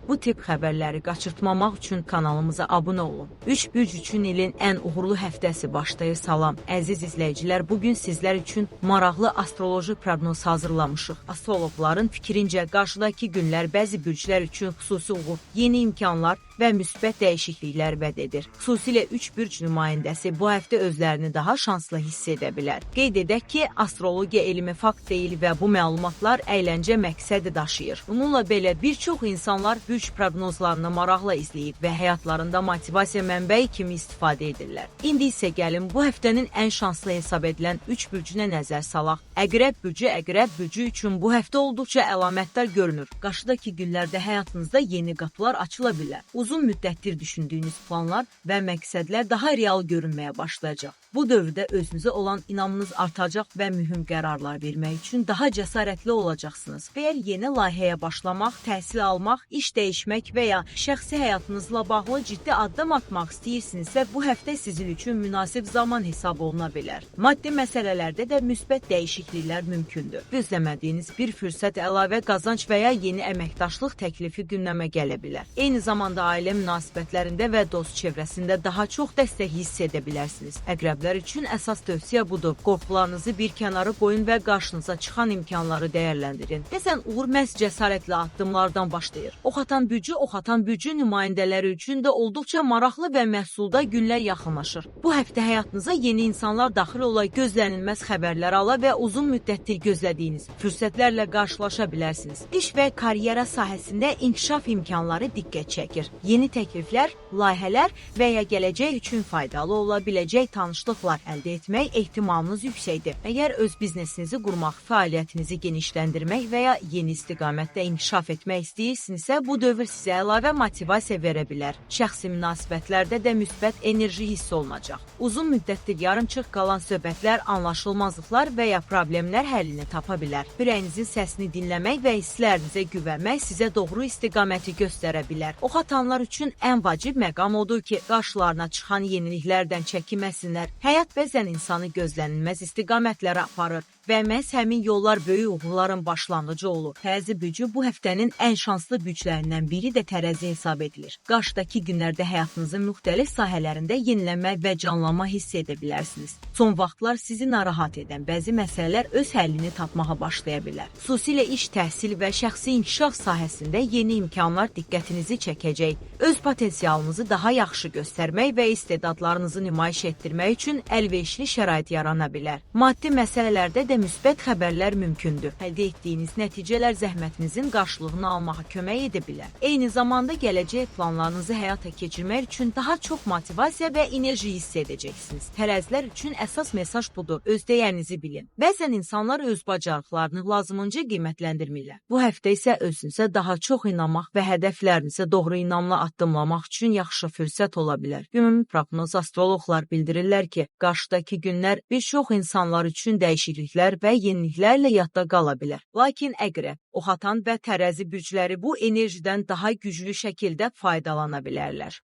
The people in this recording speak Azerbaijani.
Bu tip xəbərləri qaçırtmamaq üçün kanalımıza abunə olun. 3 bürc üçün ilin ən uğurlu həftəsi başlayır. Salam, əziz izləyicilər. Bugün sizlər üçün maraqlı astroloji proqnoz hazırlamışıq. Astrologların fikrincə qarşıdakı günlər bəzi bürclər üçün xüsusi uğur, yeni imkanlar və müsbət dəyişikliklər vəd edir. Xüsusilə 3 bürc nümayəndəsi bu həftə özlərini daha şanslı hiss edə bilər. Qeyd edək ki, astrologiya elmi fakt deyil və bu məlumatlar əyləncə məqsədi daşıyır. Bununla belə bir çox insanlar bürc proqnozlarını maraqla izləyib və həyatlarında motivasiya mənbəyi kimi istifadə edirlər. İndi isə gəlin bu həftənin ən şanslı hesab edilən 3 bürcünə nəzər salaq. Əqrəb bürcü üçün bu həftə olduqca əlamətlər görünür. Qarşıdakı günlərdə həyatınızda yeni qapılar açıla bilər. Uzun müddətdir düşündüyünüz planlar və məqsədlər daha real görünməyə başlayacaq. Bu dövrdə özünüzə olan inamınız artacaq və mühüm qərarlar vermək üçün daha cəsarətli olacaqsınız. Əgər yeni layihəyə başlamaq, təhsil almaq, iş dəyişmək və ya şəxsi həyatınızla bağlı ciddi addım atmaq istəyirsinizsə, bu həftə sizin üçün münasib zaman hesab oluna bilər. Maddi məsələlərdə də müsbət dəyişikliklər mümkündür. Gözləmədiyiniz bir fürsət, əlavə qazanc və ya yeni əməkdaşlıq təklifi gündəmə gələ bilər. Eyni zamanda ailə münasibətlərində və dost çevrəsində daha çox dəstək hiss edə bilərsiniz. Əqrəblər üçün əsas tövsiyə budur. Qorxularınızı bir kənara qoyun və qarşınıza çıxan imkanları dəyərləndirin. Bəzən uğur məhz cəsarətli addımlardan başlayır. Oxatan bürcü nümayəndələri üçün də olduqca maraqlı və məhsulda günlər yaxınlaşır. Bu həftə həyatınıza yeni insanlar daxil ola, gözlənilməz xəbərlər ala və uzun müddətdir gözlədiyiniz fürsətlərlə qarşılaşa bilərsiniz. İş və karyera sahəsində inkişaf imkanları diqqət çəkir. Yeni təkliflər, layihələr və ya gələcək üçün faydalı ola biləcək tanışlıqlar əldə etmək ehtimalınız yüksəkdir. Əgər öz biznesinizi qurmaq, fəaliyyətinizi genişləndirmək və ya yeni istiqamətdə inkişaf etmək istəyirsinizsə, bu dövr sizə əlavə motivasiya verə bilər. Şəxsi münasibətlərdə də müsbət enerji hiss olunacaq. Uzun müddətdir yarımçıq qalan söhbətlər, anlaşılmazlıqlar və ya problemlər həllini tapa bilər. Ürəyinizin səsini dinləmək və hisslərinizə güvənmək sizə doğru istiqaməti göstərə bilər. Oxatanlar üçün ən vacib məqam odur ki, qarşılarına çıxan yeniliklərdən çəkinməsinlər. Həyat bəzən insanı gözlənilməz istiqamətlərə aparır və məhz həmin yollar böyük uğurların başlanğıcı olur. Tərəzi bürcü bu həftənin ən şanslı bürclərindən biri də tərəzi hesab edilir. Qarşıdakı günlərdə həyatınızın müxtəlif sahələrində yenilənmə və canlanma hiss edə bilərsiniz. Son vaxtlar sizi narahat edən bəzi məsələlər öz həllini tapmağa başlaya bilər. Xüsusilə iş, təhsil və şəxsi inkişaf sahəsində yeni imkanlar diqqətinizi çəkəcək. Öz potensialınızı daha yaxşı göstərmək və istedadlarınızı nümayiş etdirmək üçün əlverişli şərait yarana bilər. Maddi məsələlərdə də müsbət xəbərlər mümkündür. Əldə etdiyiniz nəticələr zəhmətinizin qarşılığını almağa kömək edə bilər. Eyni zamanda gələcək planlarınızı həyata keçirmək üçün daha çox motivasiya və enerji hiss edəcəksiniz. Tərəzilər üçün əsas mesaj budur. Öz dəyərinizi bilin. Bəzən insanlar öz bacarıqlarını lazımınca qiymətləndirmirlər. Bu həftə isə özünüzə daha çox inanmaq və hədəflərinizə doğru inamla addımlamaq üçün yaxşı fürsət ola bilər. Ümumi proqnoz astroloqlar bildirirlər ki, qarşıdakı günlər bir çox insanlar üçün dəyişikliklər və yeniliklərlə yadda qala bilər. Lakin əqrəb, oxatan və tərəzi bürcləri bu enerjidən daha güclü şəkildə faydalana bilərlər.